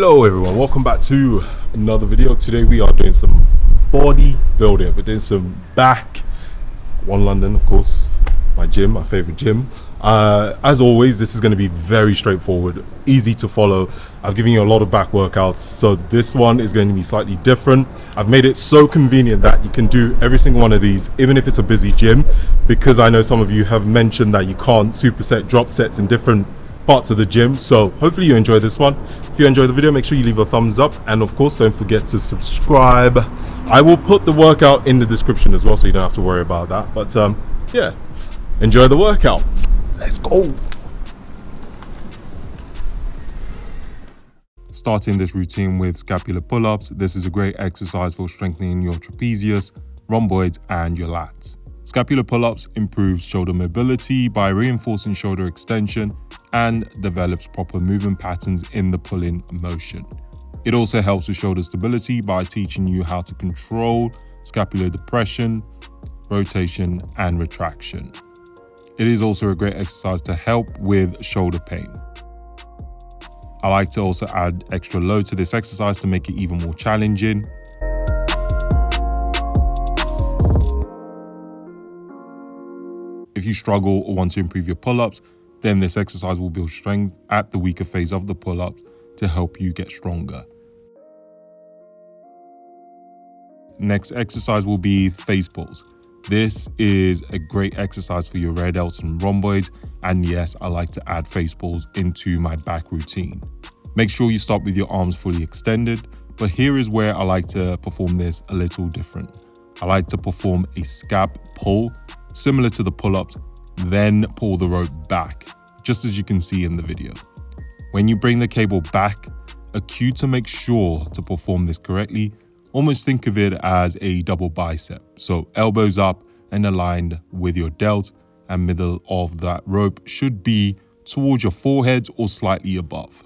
Hello everyone, welcome back to another video. Today we are doing some bodybuilding. We're doing some back. One London, of course, my gym, my favorite gym. As always, this is going to be very straightforward, easy to follow. I've given you a lot of back workouts, so this one is going to be slightly different. I've made it so convenient that you can do every single one of these, even if it's a busy gym, because I know some of you have mentioned that you can't superset drop sets in different parts of the gym. So hopefully you enjoy this one. If you enjoy the video, make sure you leave a thumbs up, and of course don't forget to subscribe. I will put the workout in the description as well, so you don't have to worry about that. But yeah, enjoy the workout. Let's go. Starting this routine with scapular pull-ups. This is a great exercise for strengthening your trapezius, rhomboids, and your lats. Scapular pull-ups improves shoulder mobility by reinforcing shoulder extension and develops proper movement patterns in the pull-in motion. It also helps with shoulder stability by teaching you how to control scapular depression, rotation, and retraction. It is also a great exercise to help with shoulder pain. I like to also add extra load to this exercise to make it even more challenging. If you struggle or want to improve your pull-ups, then this exercise will build strength at the weaker phase of the pull-ups to help you get stronger. Next exercise will be face pulls. This is a great exercise for your rear delts and rhomboids, and yes, I like to add face pulls into my back routine. Make sure you start with your arms fully extended, but here is where I like to perform this a little different. I like to perform a scap pull, similar to the pull-ups, then pull the rope back, just as you can see in the video. When you bring the cable back, a cue to make sure to perform this correctly, almost think of it as a double bicep. So elbows up and aligned with your delt, and middle of that rope should be towards your forehead or slightly above.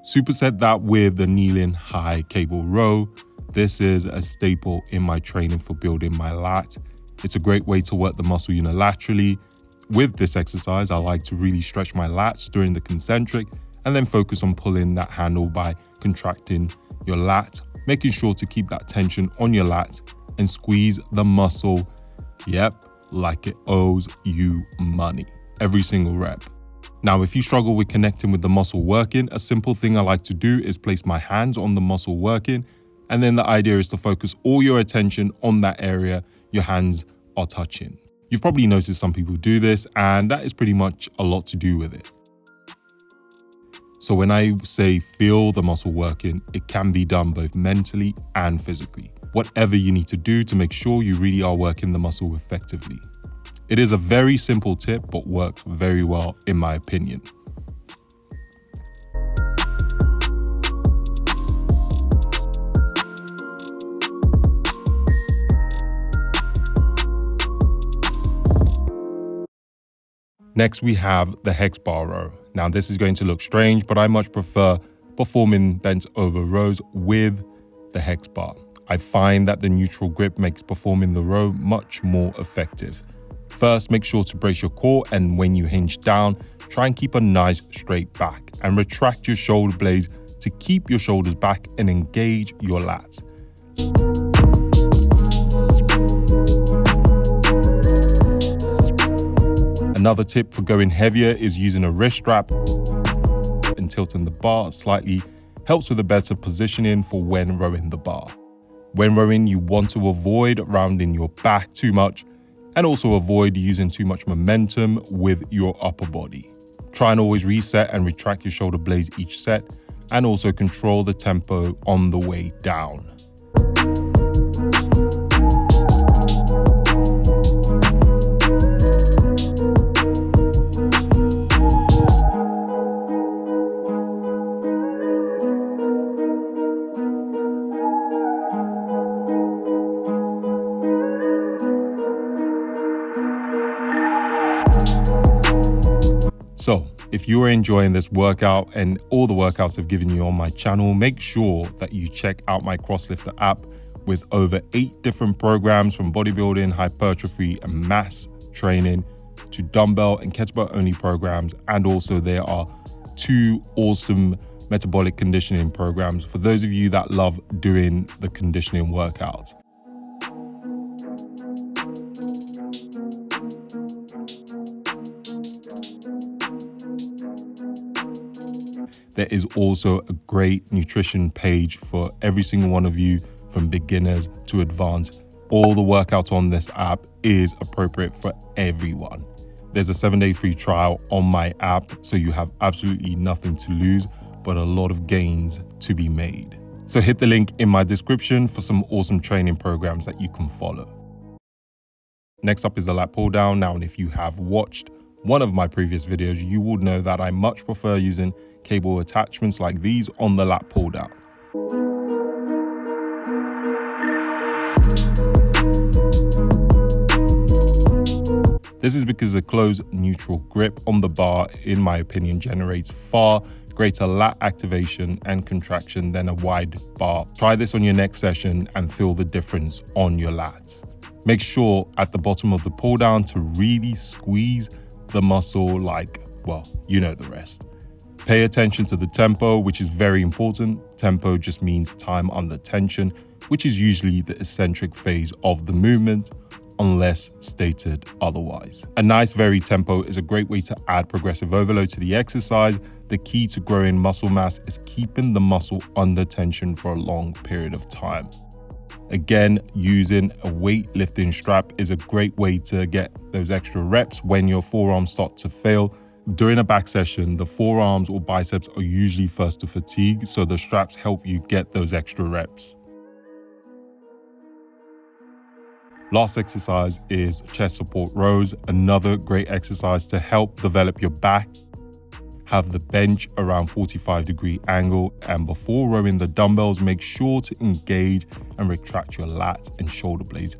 Superset that with the kneeling high cable row. This is a staple in my training for building my lat. It's a great way to work the muscle unilaterally. With this exercise, I like to really stretch my lats during the concentric and then focus on pulling that handle by contracting your lat, making sure to keep that tension on your lat and squeeze the muscle, yep, like it owes you money, every single rep. Now, if you struggle with connecting with the muscle working, a simple thing I like to do is place my hands on the muscle working, and then the idea is to focus all your attention on that area your hands are touching. You've probably noticed some people do this, and that is pretty much a lot to do with it. So when I say feel the muscle working, it can be done both mentally and physically. Whatever you need to do to make sure you really are working the muscle effectively. It is a very simple tip, but works very well in my opinion. Next, we have the Hex Bar row. Now, this is going to look strange, but I much prefer performing bent over rows with the Hex Bar. I find that the neutral grip makes performing the row much more effective. First, make sure to brace your core, and when you hinge down, try and keep a nice straight back and retract your shoulder blades to keep your shoulders back and engage your lats. Another tip for going heavier is using a wrist strap and tilting the bar slightly helps with a better positioning for when rowing the bar. When rowing, you want to avoid rounding your back too much and also avoid using too much momentum with your upper body. Try and always reset and retract your shoulder blades each set, and also control the tempo on the way down. So if you are enjoying this workout and all the workouts I've given you on my channel, make sure that you check out my CrossLifter app, with over 8 different programs from bodybuilding, hypertrophy, and mass training to dumbbell and kettlebell only programs. And also there are 2 awesome metabolic conditioning programs for those of you that love doing the conditioning workouts. There is also a great nutrition page for every single one of you, from beginners to advanced. All the workouts on this app is appropriate for everyone. There's a 7-day free trial on my app, so you have absolutely nothing to lose, but a lot of gains to be made. So hit the link in my description for some awesome training programs that you can follow. Next up is the lat pull down. Now, and if you have watched one of my previous videos, you will know that I much prefer using cable attachments like these on the lat pull down. This is because a closed neutral grip on the bar, in my opinion, generates far greater lat activation and contraction than a wide bar. Try this on your next session and feel the difference on your lats. Make sure at the bottom of the pull down to really squeeze the muscle like, well, you know the rest. Pay attention to the tempo, which is very important. Tempo just means time under tension, which is usually the eccentric phase of the movement, unless stated otherwise. A nice varied tempo is a great way to add progressive overload to the exercise. The key to growing muscle mass is keeping the muscle under tension for a long period of time. Again, using a weightlifting strap is a great way to get those extra reps when your forearms start to fail. During a back session, the forearms or biceps are usually first to fatigue, so the straps help you get those extra reps. Last exercise is chest support rows, another great exercise to help develop your back. Have the bench around 45-degree angle, and before rowing the dumbbells, make sure to engage and retract your lats and shoulder blades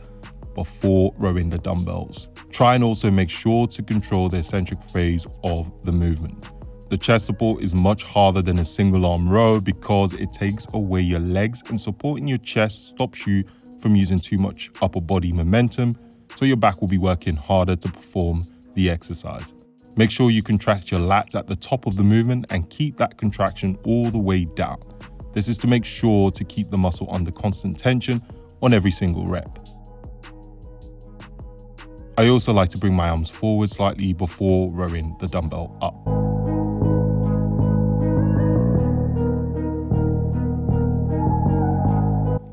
before rowing the dumbbells. Try and also make sure to control the eccentric phase of the movement. The chest support is much harder than a single arm row because it takes away your legs, and supporting your chest stops you from using too much upper body momentum, so your back will be working harder to perform the exercise. Make sure you contract your lats at the top of the movement and keep that contraction all the way down. This is to make sure to keep the muscle under constant tension on every single rep. I also like to bring my arms forward slightly before rowing the dumbbell up.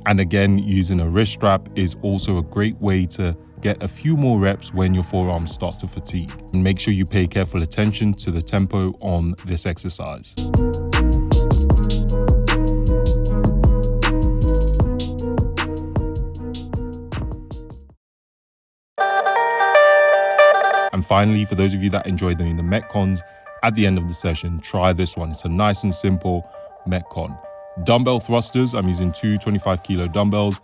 And again, using a wrist strap is also a great way to get a few more reps when your forearms start to fatigue. And make sure you pay careful attention to the tempo on this exercise. And finally, for those of you that enjoy doing the Metcons, at the end of the session, try this one. It's a nice and simple Metcon. Dumbbell thrusters, I'm using 2 25-kilo dumbbells,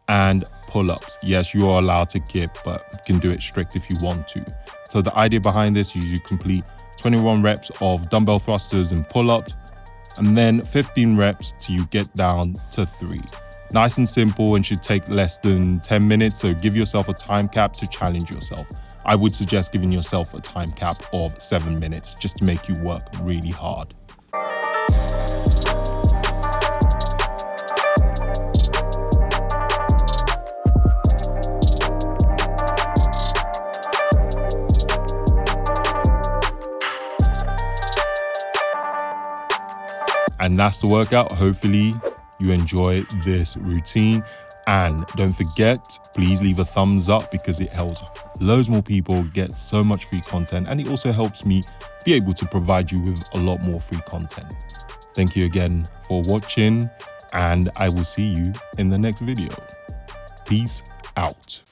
and pull-ups. Yes, you are allowed to kip, but you can do it strict if you want to. So the idea behind this is you complete 21 reps of dumbbell thrusters and pull-ups, and then 15 reps till you get down to 3. Nice and simple, and should take less than 10 minutes, so give yourself a time cap to challenge yourself. I would suggest giving yourself a time cap of 7 minutes just to make you work really hard. And that's the workout. Hopefully you enjoy this routine. And don't forget, please leave a thumbs up because it helps loads more people get so much free content. And it also helps me be able to provide you with a lot more free content. Thank you again for watching, and I will see you in the next video. Peace out.